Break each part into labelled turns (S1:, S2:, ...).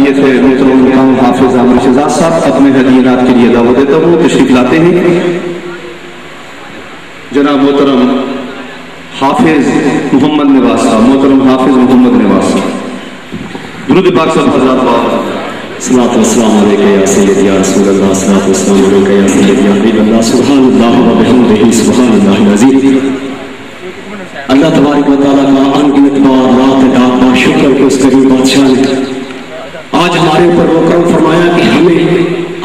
S1: نیت ہے محترم مقام حافظ عامر شہزاد صاحب اپنے ہدیات کے لیے دعوت دیتا ہوں، تشریف لاتے ہیں جناب محترم حافظ محمد نواز صاحب، محترم حافظ محمد نواز صاحب، درود پاک صاحب حضرات پاک
S2: صلاۃ والسلام علیک یا سیدی یا رسول اللہ، صلاۃ والسلام علیک یا سیدی یا حبیب اللہ، سبحان اللہ و بحمدہ سبحان اللہ العظیم۔ اللہ تبارک و تعالیٰ کا ان گنت بار رات رات بار شکر کہ اس کریم بادشاہ نے آج ہمارے اوپر وہ کرم فرمایا کہ ہمیں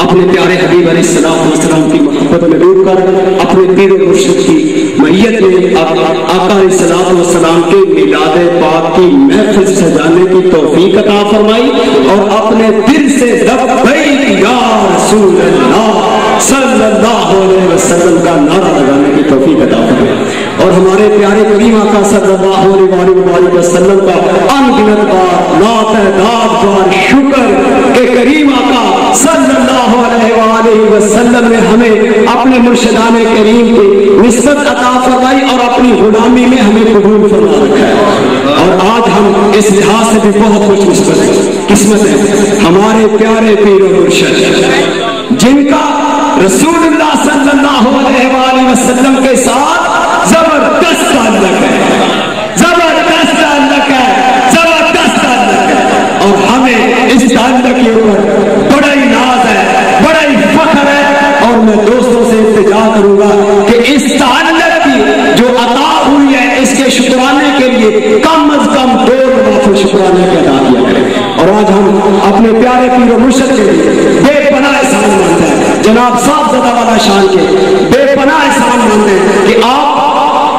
S2: اپنے پیارے حبیب علیہ السلام کی محبت میں ڈوب کر اپنے پیر و مرشد کی معیت میں آقا علیہ السلام کے میلاد پاک کی محفل سجانے کی توفیق عطا فرمائی اور اپنے دل سے لبیک یا رسول اللہ صلی اللہ علیہ وسلم کا نعرہ لگانے کی توفیق عطا فرمائی اور ہمارے پیارے کریم آقا صلی اللہ علیہ وسلم کا ان گنت بار لاتعداد بار شکر کہ کریم آقا صلی اللہ علیہ وسلم نے ہمیں اپنے مرشدان کریم کی نسبت عطا فرمائی اور اپنی غلامی میں ہمیں قبول فرما رکھا ہے۔ اور آج ہم اس لحاظ سے بھی بہت خوش نسبت ہے، قسمت ہے ہمارے پیارے پیر و مرشد جن کا رسول اللہ صلی اللہ علیہ وسلم کے ساتھ زبردست تعلق ہے، زبردست تعلق ہے، زبردست تعلق ہے اور ہمیں اس تعلق کے اوپر بڑا ہی ناز ہے، بڑا ہی فخر ہے اور میں دوستوں سے التجا کروں گا کہ اس تعلق کی جو عطا ہوئی ہے اس کے شکرانے کے لیے کم از کم 2 نوافل شکرانے کے ادا کیا کریں۔ اور آج ہم اپنے پیارے پیر و مرشد کے لیے بے پناہ احسان مانتے ہیں، جناب صاحب زدہ والا شان کے بے پناہ احسان مانتے ہیں کہ آپ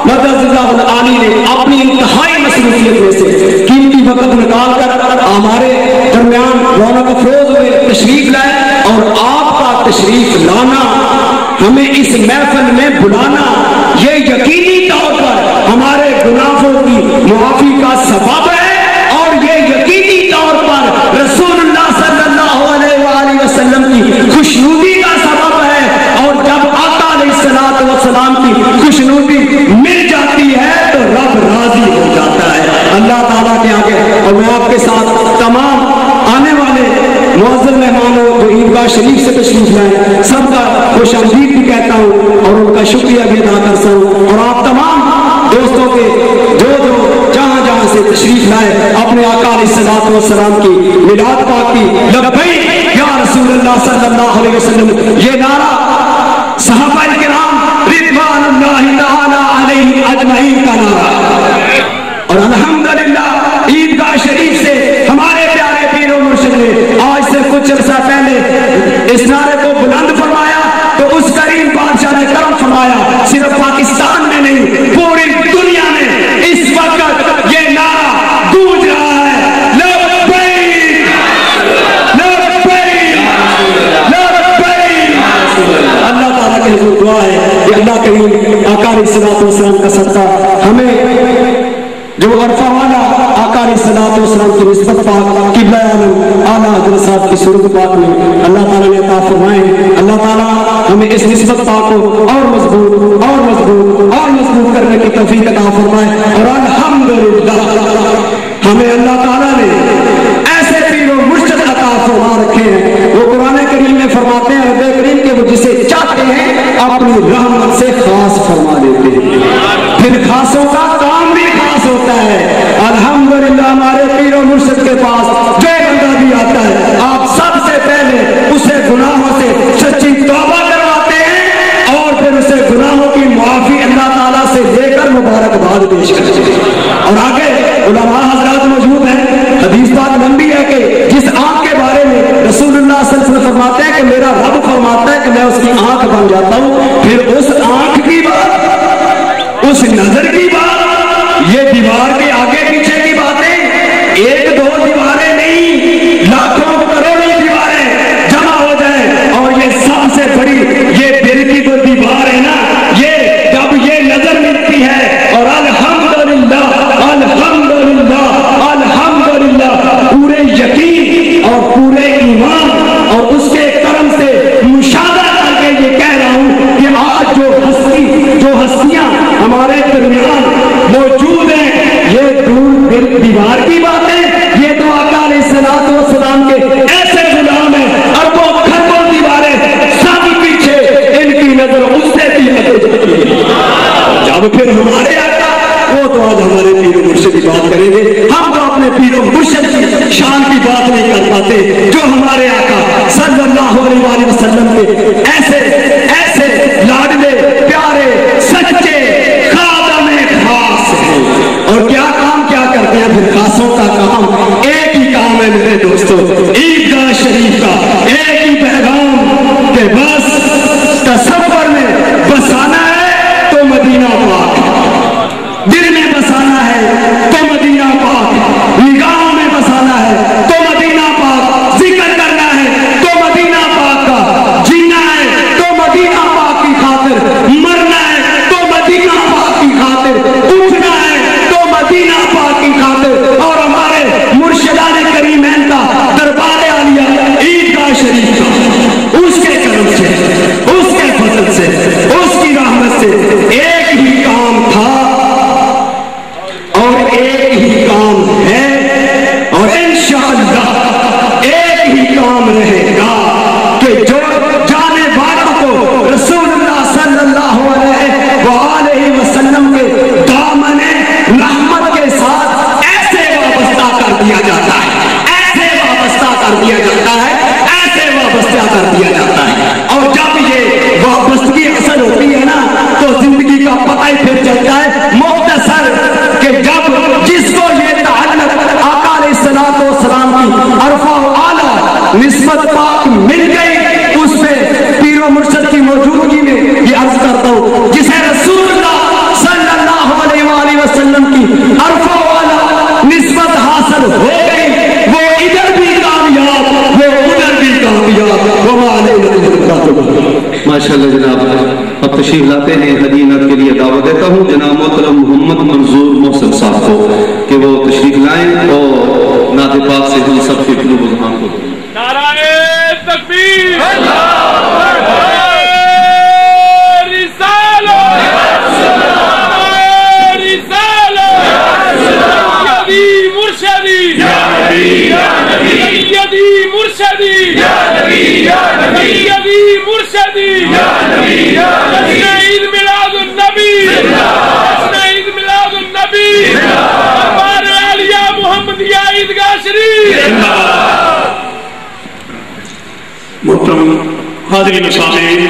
S2: مدد اللہ العالی نے اپنی انتہائی مصروفیت میں سے قیمتی وقت نکال کر ہمارے درمیان رونق افروز ہوئے تشریف لائے اور آپ کا تشریف لانا، ہمیں اس محفل میں بلانا یہ یقینی طور پر ہمارے گناہوں کی معافی کا سبب ہے اور یہ یقینی طور پر رسول اللہ صلی اللہ علیہ وسلم کی خوشنودی کا سبب ہے اور جب آقا علیہ السلام کی خوشنودی مل جاتی ہے تو رب راضی ہو جاتا ہے اللہ تعالیٰ کے آگے۔ اور میں آپ کے ساتھ تمام آنے والے معزز مہمانوں جو عیدگاہ شریف سے تشریف لائے سب کا خوش آمدید بھی کہتا ہوں اور ان کا شکریہ بھی ادا کرتا ہوں اور آپ تمام دوستوں کے جو جہاں جہاں سے تشریف لائے اپنے آقا علیہ السلام کی میلاد پاک کی لبیک یا رسول اللہ صلی اللہ علیہ وسلم یہ نعرہ صحابہ کرام رضوان اللہ تعالی علیہ اجمعین کا نعرہ اور الحمدللہ عیدگاہ شریف سے ہمارے پیارے پیر و مرشد نے آج سے کچھ عرصہ پہلے اس نعرے کو بلند فرمایا تو اس کریم بادشاہ نے کرم فرمایا صرف پاکستان میں نہیں پوری دنیا میں اس وقت یہ نعرہ گونج رہا ہے لبیک لبیک لبیک۔ اللہ تعالیٰ کے حضور دعا ہے کہ اللہ کریم آقا علیہ السلام کا صدقہ ہمیں جو عرفہ والا آقا علیہ السلام کی نسبت پاک قبلہ عالم اعلیٰ حضرت صاحب کی صورت پاک میں اللہ تعالیٰ نے عطا فرمائے۔ اللہ تعالیٰ ہمیں اس نسبت پاک کو اور مضبوط اور مضبوط اور مضبوط کرنے کی توفیق عطا فرمائے اور الحمدللہ ہمیں اللہ تعالیٰ نے ایسے پیر و مرشد عطا فرما رکھے ہیں۔ وہ قرآن کریم میں فرماتے ہیں رب کریم کہ وہ جسے چاہتے ہیں اپنی رحمت سے خاص فرما دیتے ہیں، پھر خاصوں کا کام بھی خاص ہوتا ہے۔ الحمدللہ ہمارے پیر و مرشد کے پاس جو بندہ بھی آتا ہے آپ سب سے پہلے اسے گناہوں سے سچی توبہ کرواتے ہیں اور پھر اسے گناہوں کی معافی اللہ تعالیٰ سے لے کر مبارکباد پیش کرتے ہیں۔ اور آگے علماء حضرات موجود ہیں، حدیث بات لمبی ہے کہ جس آنکھ کے بارے میں رسول اللہ صلی اللہ علیہ وسلم فرماتے ہیں کہ میرا رب فرماتا ہے کہ میں اس کی آنکھ بن جاتا ہوں، پھر اس آنکھ کی بات، اس نظر کی بات، یہ دیوار کے آگے پیچھے کی باتیں 1-2 دیواریں نہیں، لاکھوں کروڑوں دیواریں جمع ہو جائیں اور یہ سب سے بڑی یہ دل کی جو دیوار ہے نا، یہ جب یہ نظر ملتی ہے اور الحمدللہ الحمدللہ الحمدللہ پورے یقین اور پورے ایمان اور اس کے کرم سے مشاہدہ کر کے یہ کہہ رہا ہوں کہ آج جو ہستیاں ہمارے درمیان موجود ہیں یہ دور شان کی بات نہیں کر پاتے جو ہمارے آقا صلی اللہ علیہ وسلم کے ایسے ایسے لاڈلے پیارے سچے خادم خاص ہیں. اور کیا کام کیا کرتے ہیں پھر خاصوں کا کام ایک ہی کام ہے میرے دوستوں, عیدگاہ شریف کا ایک ہی پیغام کہ بس تصور میں بسانا ہے تو مدینہ پاک, دل میں بسانا ہے تو مدینہ پاک, نگاہوں میں بسانا ہے تو مدینہ پاک, ذکر کرنا ہے تو مدینہ پاک کا, جینا ہے تو مدینہ پاک کی خاطر, مرنا ہے تو مدینہ پاک کی خاطر, اٹھنا ہے تو مدینہ پاک کی خاطر. اور ہمارے مرشدان کریمین کا دربار عالیہ عیدگاہ شریف کا اس کے کرم سے, اس کے فضل سے, اس کی رحمت سے ایک ہی کام تھا اور ایک ہی کام ہے اور انشاءاللہ ایک ہی کام رہے گا کہ جو جانے والوں کو رسول اللہ صلی اللہ علیہ وسلم کے دامن رحمت کے ساتھ ایسے وابستہ کر دیا جاتا ہے, ایسے وابستہ کر دیا جاتا ہے, ایسے وابستہ کر دیا جاتا ہے. اور جب یہ وابستگی اثر ہوتی ہے نا تو زندگی کا پتہ ہی پھر چلتا ہے مختصر کہ جب جس کو یہ تعلق آقا علیہ الصلوۃ والسلام کی عرفہ و اعلیٰ نسبت پاک مل گئی, اس پہ پیر و مرشد کی موجودگی میں یہ عرض کرتا ہوں جسے رسول اللہ صلی اللہ علیہ وسلم کی عرفہ و اعلیٰ نسبت حاصل ہو گئی, وہ ادھر بھی کامیاب, وہ ادھر بھی کامیاب.
S1: ماشاءاللہ جناب, اب تشریف لاتے ہیں ہدیہ کے لیے دعوت دیتا ہوں جناب محترم محمد منظور محسن صاحب کو کہ وہ تشریف لائیں اور نعت پاک سے ہم سب کے قلوب و ذہان کو
S3: نعرہ تکبیر,
S4: محترم حاضرین سامعین,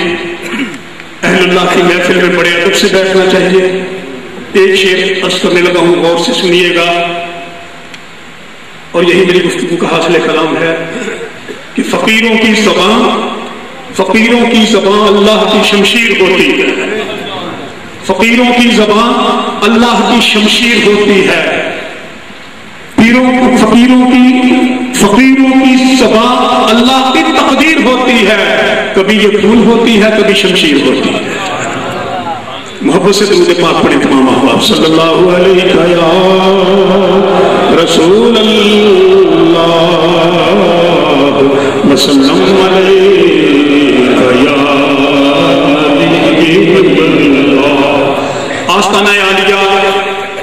S4: اہل اللہ کی محفل میں بڑے ادب سے بیٹھنا چاہیے. ایک شعر عرض کرنے لگا ہوں, غور سے سنیے گا اور یہی میری گفتگو کا حاصل کلام ہے کہ فقیروں کی زبان اللہ کی شمشیر ہوتی ہے, فقیروں کی زبان اللہ کی شمشیر ہوتی ہے. فقیروں کی زبان اللہ کی تقدیر ہوتی ہے, کبھی یہ پھول ہوتی ہے کبھی شمشیر ہوتی ہے. محبت سے درود پاک پڑھیں تمام احباب. صلی اللہ علیہ یا رسول اللہ وسلم علیہ یا حبیب اللہ. آستانہ عالیہ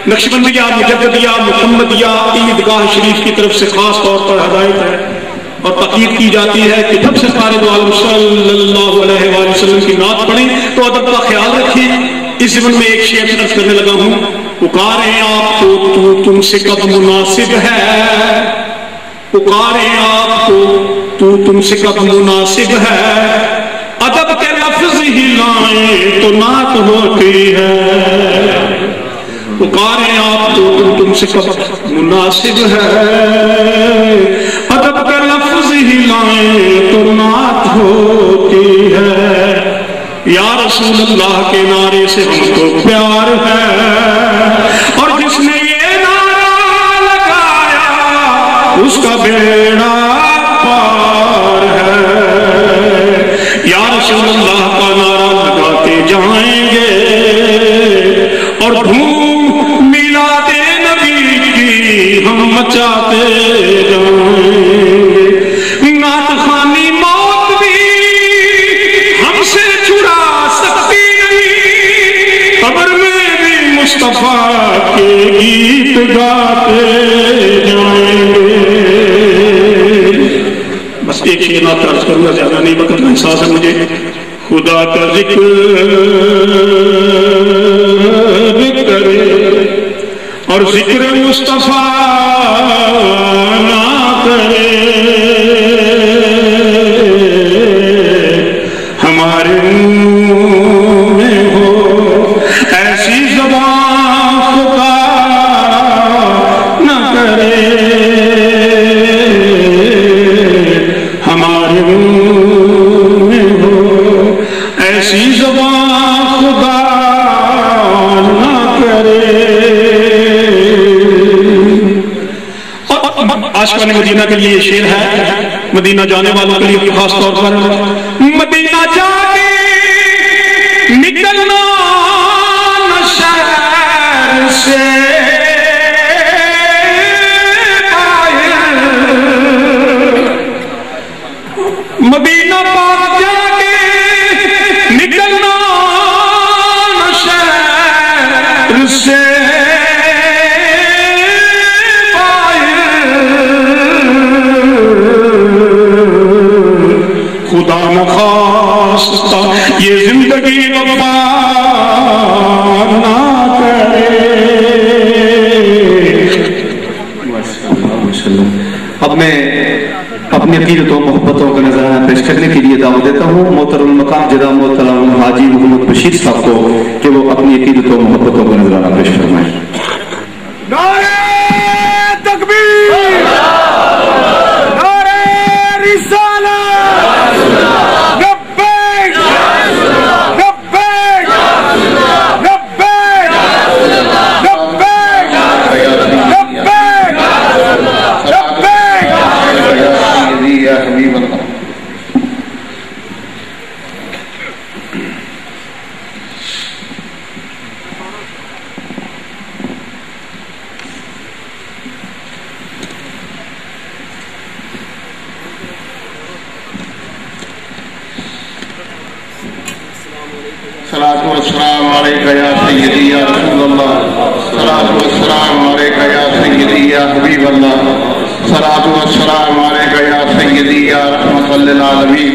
S4: نقشبندیہ مجددیہ محمدیہ عیدگاہ شریف کی طرف سے خاص طور پر ہدایت ہے اور تاکید کی جاتی ہے کہ جب سرکار دو عالم صلی اللہ علیہ وآلہ وسلم کی نعت پڑھیں تو ادب کا خیال رکھیں. اس زمن میں ایک شعر عرض کرنے لگا ہوں, پکاریں آپ کو تو تم سے کب مناسب ہے, پکاریں آپ کو تو تم سے کب مناسب ہے, ادب کے لفظ ہی لائیں تو نعت ہوتی ہے. پکاریں آپ تو تم سے کب مناسب ہے, ادب کے لفظ ہی لائیں تو نعت ہوتی ہے. یا رسول اللہ کے نعرے سے ہم کو پیار ہے اور جس نے یہ نعرہ لگایا اس کا بیڑا پار ہے. یا رسول اللہ کا نعرہ لگاتے جائیں گے اور دھوم میلاد نبی کی ہم مچاتے جائیں گے. نعت خوانی موت بھی ہم سے چھڑا سکتی نہیں, قبر میں بھی مصطفیٰ کے گیت گاتے جائیں گے. بس ایک شعر نعت عرض کروں گا, زیادہ نہیں, وقت کا احساس ہے مجھے. خدا کا ذکر کرے اور ذکر مصطفیٰ نہ کرے ہمارے منہ میں ہو ایسی زبان خدا نہ کرے ہمارے منہ میں ہو ایسی زبان خدا نہ کرے۔ عاشقان مدینہ کے لیے یہ شعر ہے، مدینہ جانے والوں کے لیے خاص طور پر، مدینہ جا کے نکلنا نہ شہر سے مدینہ پاک جا کے نکلنا نہ شہر سے خدا نخواستہ یہ زندگی وفا نہ کرے۔
S1: اب میں اپنی عقیدت و محبتوں کا نظرانہ پیش کرنے کے لیے دعوت دیتا ہوں محترم المقام جناب محترم حاجی محمد بشیر صاحب کو کہ وہ اپنی عقیدت و محبتوں کا نظرانہ پیش فرمائیں۔
S3: نعرہ تکبیر، نعرہ رسالت، لبیک لبیک لبیک لبیک لبیک
S1: یا حبیب اللہ۔
S5: صلاۃ والسلام علیک یا سیدی یا رسول اللہ، صلاۃ والسلام علیک یا سیدی یا حبیب اللہ، صلاۃ والسلام علیک یا سیدی یا رحمت للعالمین۔